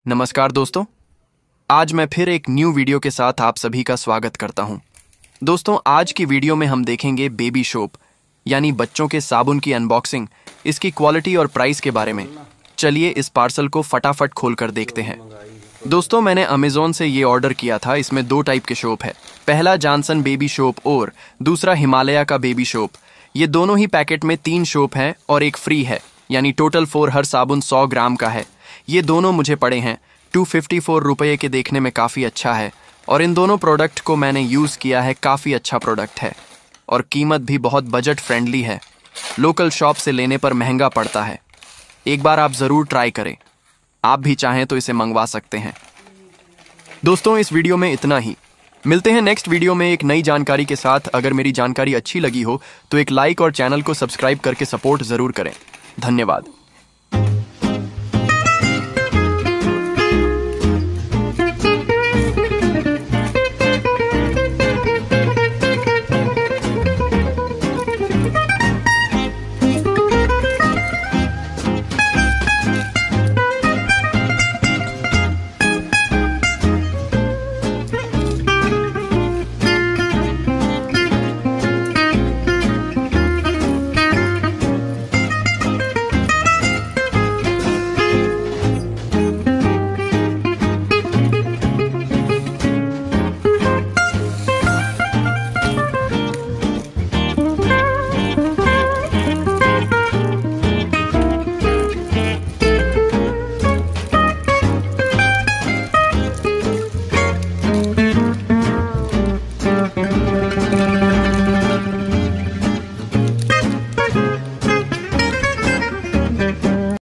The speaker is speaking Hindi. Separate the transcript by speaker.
Speaker 1: नमस्कार दोस्तों, आज मैं फिर एक न्यू वीडियो के साथ आप सभी का स्वागत करता हूं। दोस्तों, आज की वीडियो में हम देखेंगे बेबी सोप यानी बच्चों के साबुन की अनबॉक्सिंग, इसकी क्वालिटी और प्राइस के बारे में। चलिए इस पार्सल को फटाफट खोलकर देखते हैं। दोस्तों, मैंने अमेज़ॉन से ये ऑर्डर किया था। इसमें दो टाइप के सोप है, पहला जॉनसन बेबी सोप और दूसरा हिमालय का बेबी सोप। ये दोनों ही पैकेट में 3 सोप हैं और एक फ्री है, यानी टोटल 4 हर साबुन 100 ग्राम का है। ये दोनों मुझे पड़े हैं 254 रुपये के। देखने में काफ़ी अच्छा है और इन दोनों प्रोडक्ट को मैंने यूज़ किया है। काफ़ी अच्छा प्रोडक्ट है और कीमत भी बहुत बजट फ्रेंडली है। लोकल शॉप से लेने पर महंगा पड़ता है। एक बार आप ज़रूर ट्राई करें। आप भी चाहें तो इसे मंगवा सकते हैं। दोस्तों, इस वीडियो में इतना ही। मिलते हैं नेक्स्ट वीडियो में एक नई जानकारी के साथ। अगर मेरी जानकारी अच्छी लगी हो तो एक लाइक और चैनल को सब्सक्राइब करके सपोर्ट ज़रूर करें। धन्यवाद।